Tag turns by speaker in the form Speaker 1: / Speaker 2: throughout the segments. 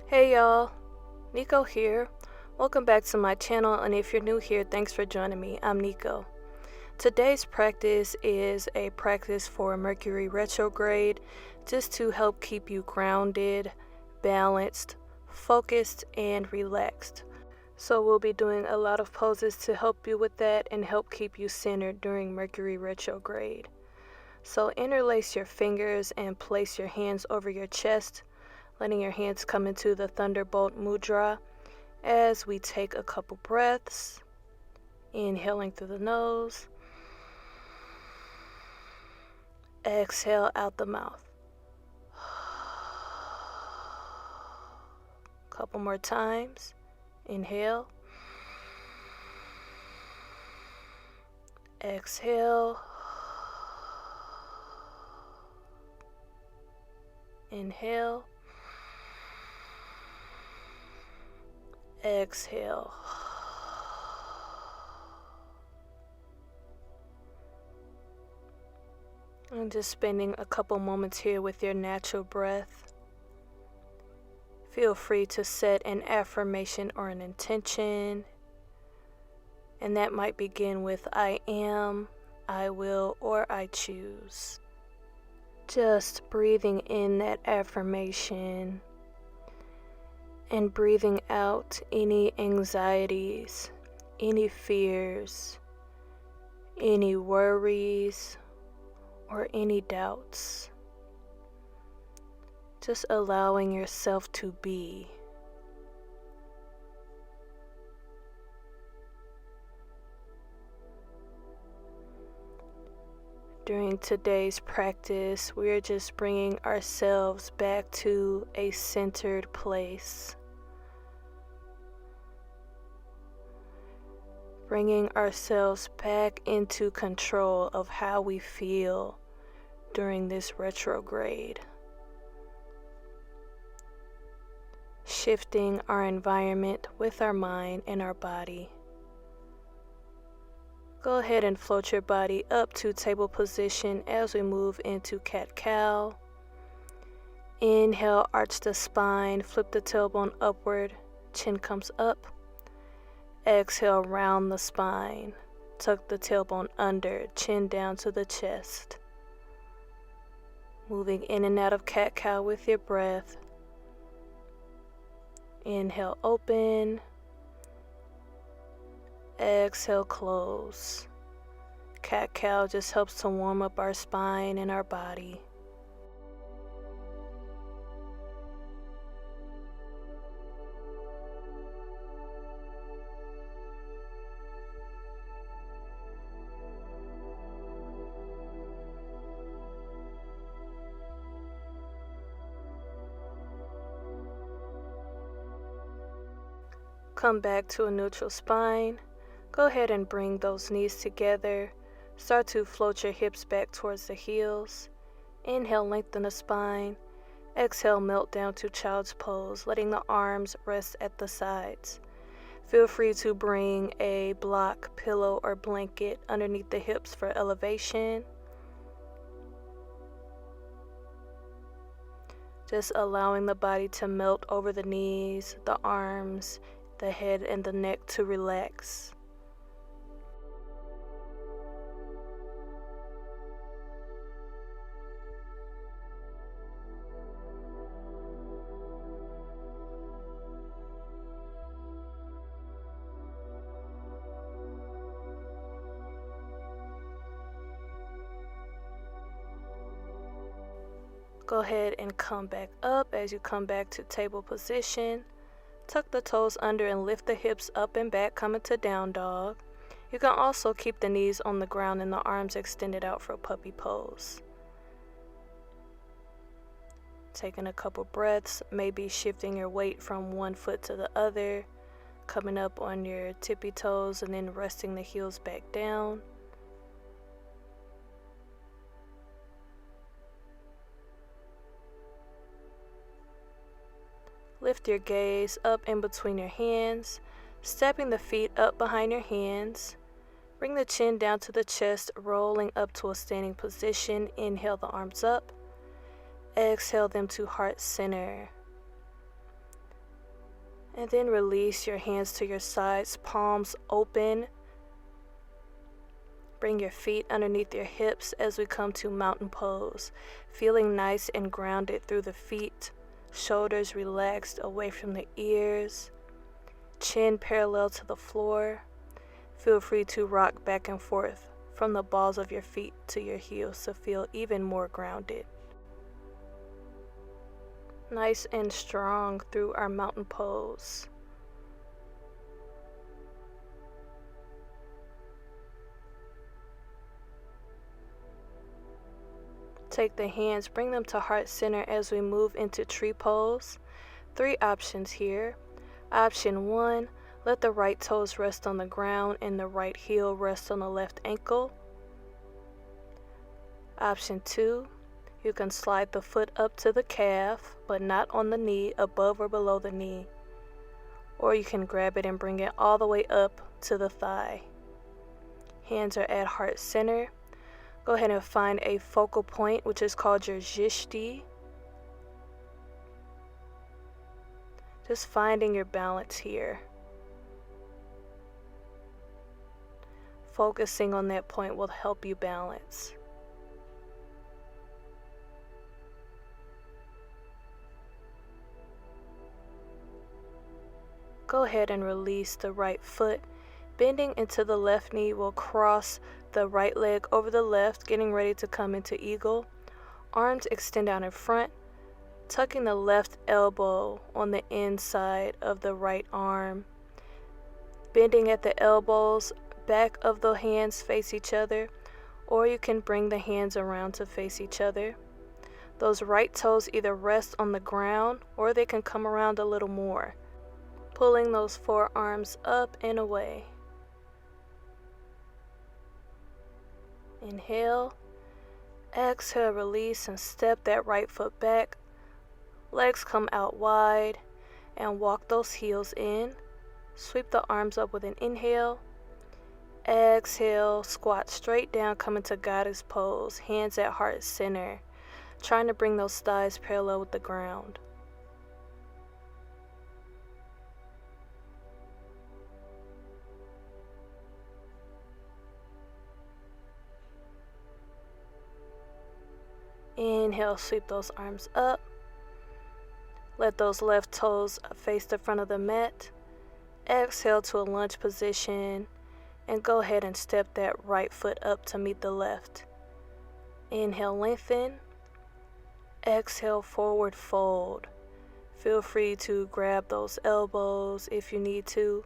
Speaker 1: Hey y'all, Nico here. Welcome back to my channel, and if you're new here, thanks for joining me. I'm Nico. Today's practice is a practice for Mercury Retrograde, just to help keep you grounded, balanced, focused, and relaxed. So we'll be doing a lot of poses to help you with that and help keep you centered during Mercury Retrograde. So interlace your fingers and place your hands over your chest, letting your hands come into the Thunderbolt Mudra as we take a couple breaths, inhaling through the nose, exhale out the mouth. Couple more times. Inhale, exhale, inhale, exhale. And just spending a couple moments here with your natural breath. Feel free to set an affirmation or an intention. And that might begin with I am, I will, or I choose. Just breathing in that affirmation and breathing out any anxieties, any fears, any worries, or any doubts. Just allowing yourself to be. During today's practice, we are just bringing ourselves back to a centered place. Bringing ourselves back into control of how we feel during this retrograde. Shifting our environment with our mind and our body. Go ahead and float your body up to table position as we move into cat-cow. Inhale, arch the spine, flip the tailbone upward, chin comes up. Exhale, round the spine, tuck the tailbone under, chin down to the chest. Moving in and out of cat-cow with your breath. Inhale, open. Exhale, close. Cat-cow just helps to warm up our spine and our body. Come back to a neutral spine. Go ahead and bring those knees together. Start to float your hips back towards the heels. Inhale, lengthen the spine. Exhale, melt down to child's pose, letting the arms rest at the sides. Feel free to bring a block, pillow, or blanket underneath the hips for elevation. Just allowing the body to melt over the knees, the arms, the head, and the neck to relax. Go ahead and come back up as you come back to table position. Tuck the toes under and lift the hips up and back, coming to down dog. You can also keep the knees on the ground and the arms extended out for puppy pose. Taking a couple breaths, maybe shifting your weight from one foot to the other, coming up on your tippy toes and then resting the heels back down. Lift your gaze up in between your hands, stepping the feet up behind your hands. Bring the chin down to the chest, rolling up to a standing position. Inhale the arms up. Exhale them to heart center. And then release your hands to your sides, palms open. Bring your feet underneath your hips as we come to mountain pose, feeling nice and grounded through the feet, shoulders relaxed away from the ears, chin parallel to the floor. Feel free to rock back and forth from the balls of your feet to your heels to feel even more grounded. Nice and strong through our mountain pose. Take the hands, bring them to heart center as we move into tree pose. 3 options here. Option 1, let the right toes rest on the ground and the right heel rest on the left ankle. Option 2, you can slide the foot up to the calf, but not on the knee, above or below the knee. Or you can grab it and bring it all the way up to the thigh. Hands are at heart center. Go ahead and find a focal point, which is called your jishti. Just finding your balance here. Focusing on that point will help you balance. Go ahead and release the right foot. Bending into the left knee will cross the right leg over the left, getting ready to come into eagle. Arms extend out in front, tucking the left elbow on the inside of the right arm. Bending at the elbows, back of the hands face each other, or you can bring the hands around to face each other. Those right toes either rest on the ground or they can come around a little more. Pulling those forearms up and away. Inhale, exhale, release and step that right foot back. Legs come out wide and walk those heels in. Sweep the arms up with an inhale. Exhale, squat straight down, come into goddess pose, hands at heart center. Trying to bring those thighs parallel with the ground. Inhale, sweep those arms up. Let those left toes face the front of the mat. Exhale to a lunge position and go ahead and step that right foot up to meet the left. Inhale, lengthen. Exhale, forward fold. Feel free to grab those elbows if you need to.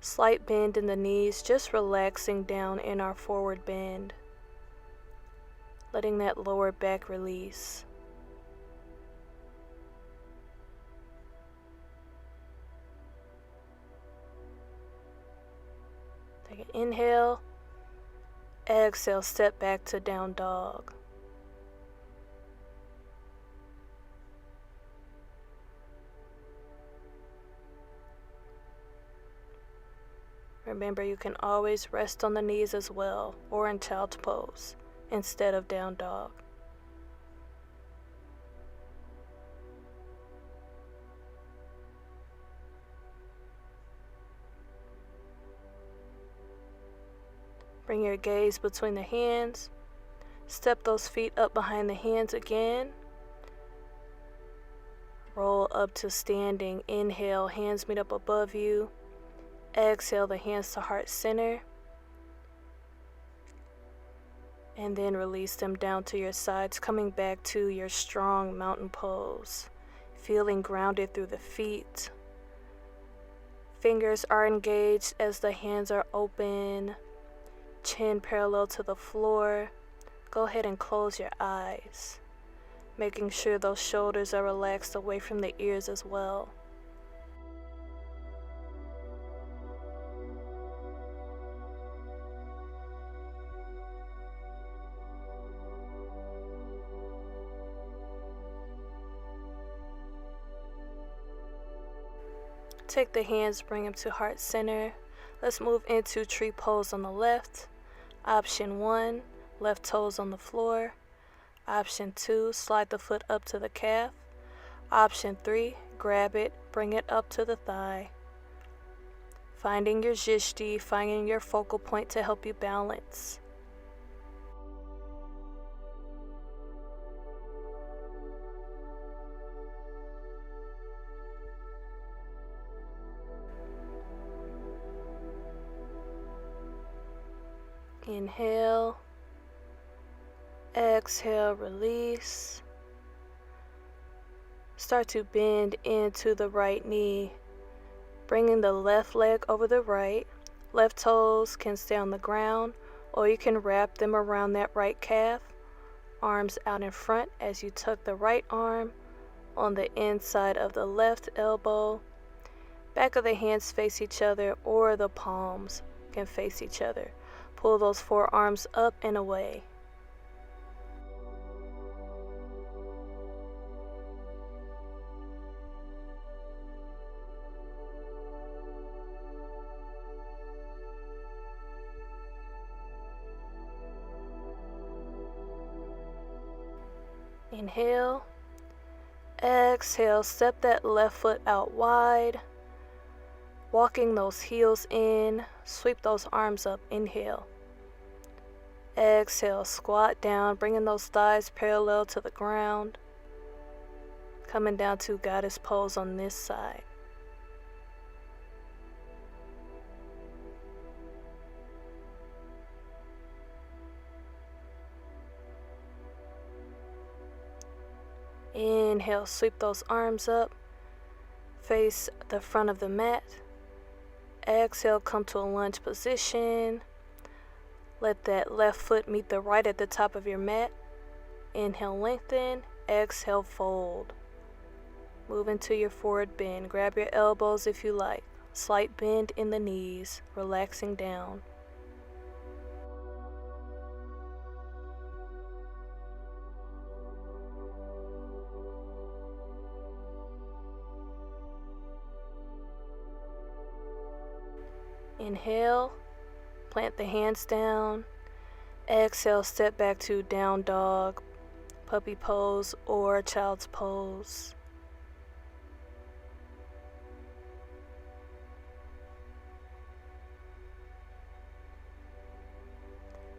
Speaker 1: Slight bend in the knees, just relaxing down in our forward bend. Letting that lower back release. Take an inhale. Exhale, step back to down dog. Remember, you can always rest on the knees as well, or in child's pose, instead of down dog. Bring your gaze between the hands. Step those feet up behind the hands again. Roll up to standing. Inhale, hands meet up above you. Exhale, the hands to heart center. And then release them down to your sides, coming back to your strong mountain pose. Feeling grounded through the feet. Fingers are engaged as the hands are open. Chin parallel to the floor. Go ahead and close your eyes, making sure those shoulders are relaxed away from the ears as well. Take the hands, bring them to heart center. Let's move into tree pose on the left. Option 1, left toes on the floor. Option 2, slide the foot up to the calf. Option 3, grab it, bring it up to the thigh. Finding your zhishti, finding your focal point to help you balance. Inhale, exhale, release. Start to bend into the right knee, bringing the left leg over the right. Left toes can stay on the ground, or you can wrap them around that right calf. Arms out in front as you tuck the right arm on the inside of the left elbow. Back of the hands face each other, or the palms can face each other. Pull those forearms up and away. Inhale, exhale, step that left foot out wide, walking those heels in, sweep those arms up, inhale. Exhale, squat down, bringing those thighs parallel to the ground, coming down to goddess pose on this side. Inhale, sweep those arms up, face the front of the mat. Exhale, come to a lunge position. Let that left foot meet the right at the top of your mat. Inhale, lengthen. Exhale, fold. Move into your forward bend. Grab your elbows if you like. Slight bend in the knees, relaxing down. Inhale, plant the hands down. Exhale, step back to down dog, puppy pose, or child's pose.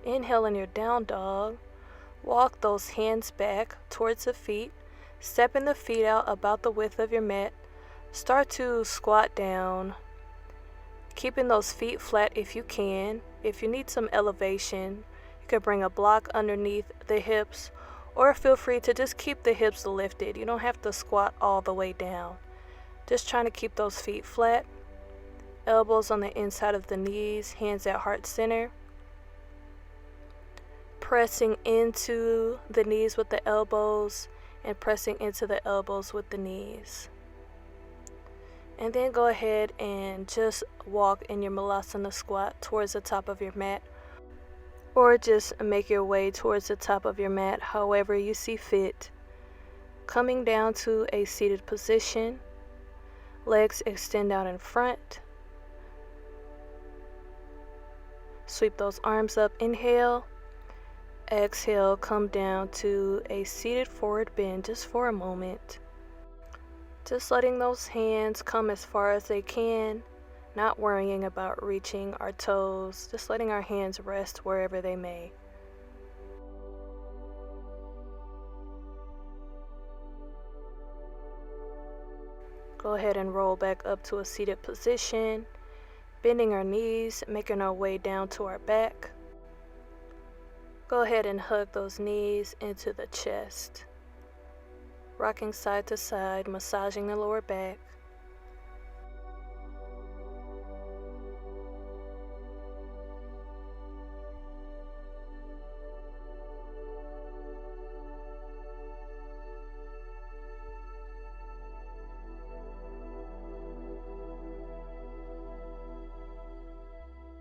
Speaker 1: Inhale in your down dog. Walk those hands back towards the feet, stepping the feet out about the width of your mat. Start to squat down, keeping those feet flat if you can. If you need some elevation, you could bring a block underneath the hips, or feel free to just keep the hips lifted. You don't have to squat all the way down. Just trying to keep those feet flat. Elbows on the inside of the knees, hands at heart center. Pressing into the knees with the elbows and pressing into the elbows with the knees. And then go ahead and just walk in your Malasana squat towards the top of your mat, or just make your way towards the top of your mat however you see fit. Coming down to a seated position, legs extend out in front. Sweep those arms up, inhale. Exhale, come down to a seated forward bend just for a moment. Just letting those hands come as far as they can, not worrying about reaching our toes, just letting our hands rest wherever they may. Go ahead and roll back up to a seated position, bending our knees, making our way down to our back. Go ahead and hug those knees into the chest. Rocking side to side, massaging the lower back.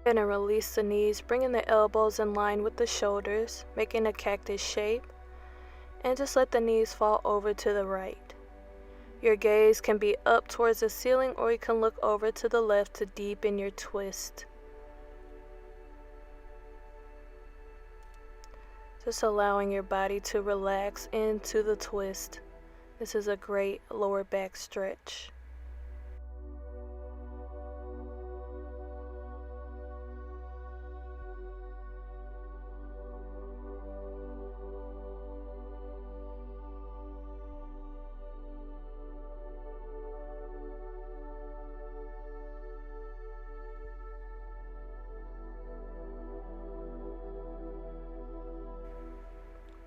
Speaker 1: And release the knees, bringing the elbows in line with the shoulders, making a cactus shape. And just let the knees fall over to the right. Your gaze can be up towards the ceiling, or you can look over to the left to deepen your twist. Just allowing your body to relax into the twist, This is a great lower back stretch.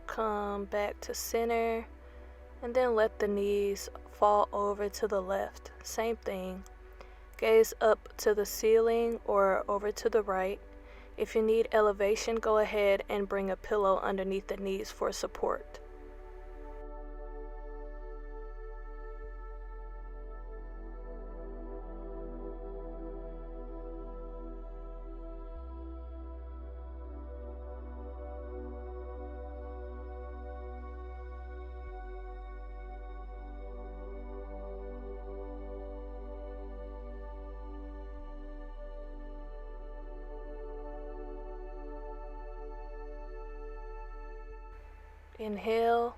Speaker 1: Come back to center, and then let the knees fall over to the left. Same thing. Gaze up to the ceiling or over to the right. If you need elevation, go ahead and bring a pillow underneath the knees for support. Inhale.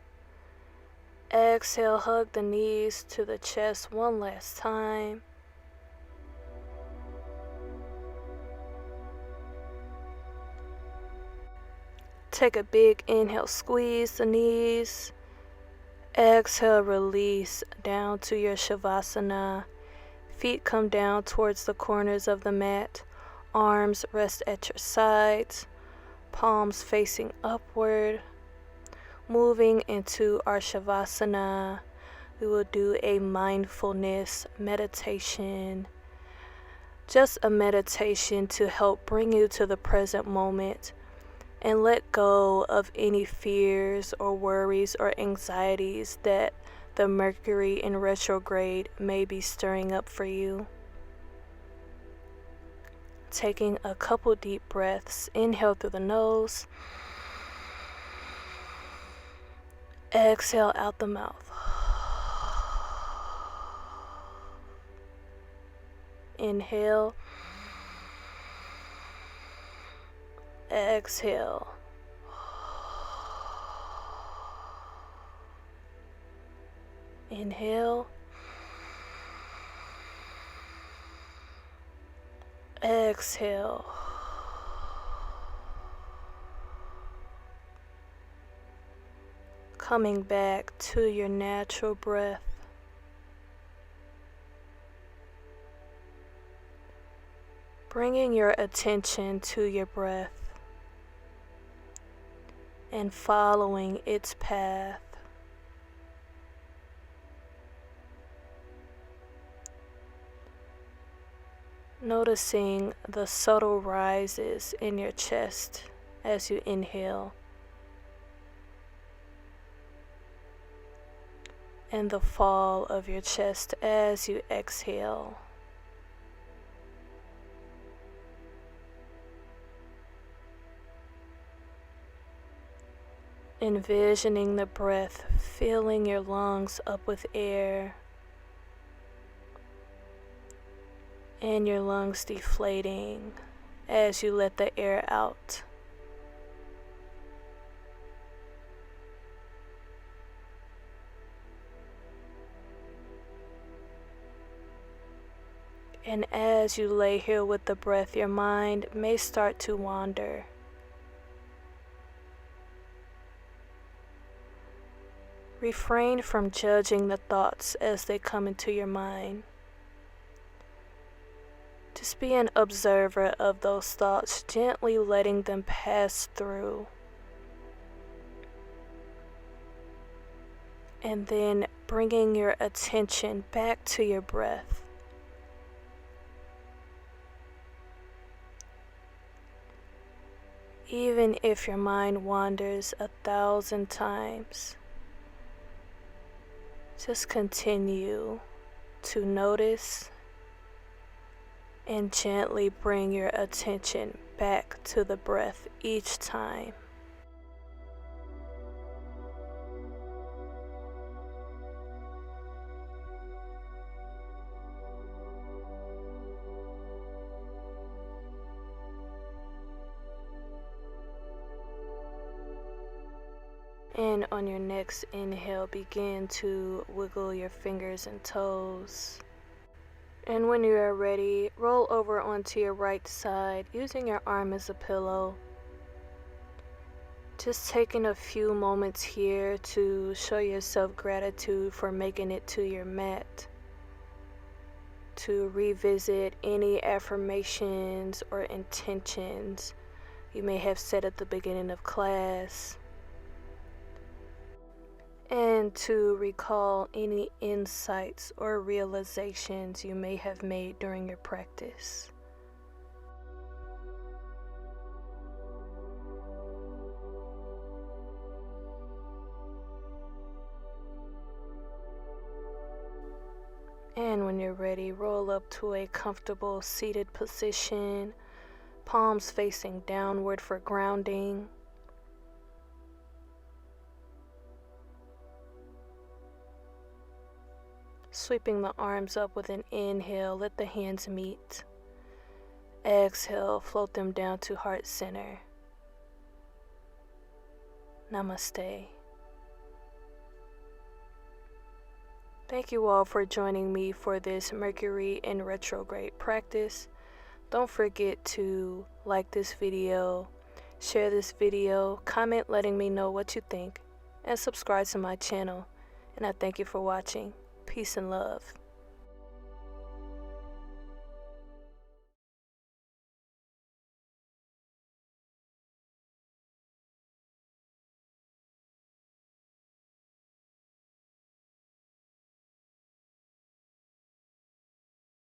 Speaker 1: Exhale, hug the knees to the chest one last time. Take a big inhale, squeeze the knees. Exhale, release down to your Savasana. Feet come down towards the corners of the mat. Arms rest at your sides. Palms facing upward. Moving into our Savasana, we will do a mindfulness meditation. Just a meditation to help bring you to the present moment and let go of any fears or worries or anxieties that the Mercury in retrograde may be stirring up for you. Taking a couple deep breaths. Inhale through the nose. Exhale out the mouth. Inhale. Exhale. Inhale. Exhale. Coming back to your natural breath. Bringing your attention to your breath and following its path. Noticing the subtle rises in your chest as you inhale, and the fall of your chest as you exhale. Envisioning the breath filling your lungs up with air and your lungs deflating as you let the air out. And as you lay here with the breath, your mind may start to wander. Refrain from judging the thoughts as they come into your mind. Just be an observer of those thoughts, gently letting them pass through. And then bringing your attention back to your breath. Even if your mind wanders 1,000 times, just continue to notice and gently bring your attention back to the breath each time. And on your next inhale, begin to wiggle your fingers and toes. And when you are ready, roll over onto your right side using your arm as a pillow. Just taking a few moments here to show yourself gratitude for making it to your mat. To revisit any affirmations or intentions you may have set at the beginning of class. And to recall any insights or realizations you may have made during your practice. And when you're ready, roll up to a comfortable seated position, palms facing downward for grounding. Sweeping the arms up with an inhale, let the hands meet. Exhale, float them down to heart center. Namaste. Thank you all for joining me for this Mercury in retrograde practice. Don't forget to like this video, share this video, comment letting me know what you think, and subscribe to my channel. And I thank you for watching. Peace and love.